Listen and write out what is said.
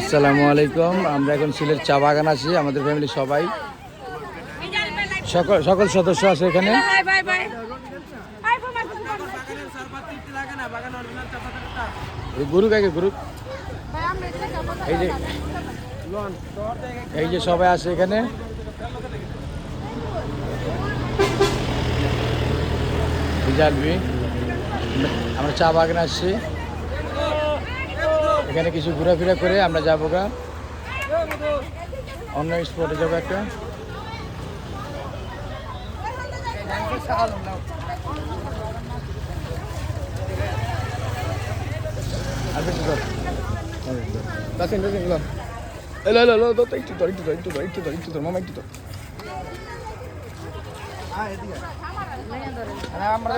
আসসালামু আলাইকুম। আমরা এখন সিলেট চা বাগান আছি, আমাদের ফ্যামিলি সবাই সকল সদস্য আছে এখানে। গুরু কাকে গুরু এই যে সবাই আছে এখানে। আমরা চা বাগানে আসছি, এখানে কিছু ঘোরাফেরা করে আমরা যাবো গা অন্য স্পটে যাবো একটা। মামা একটু আমরা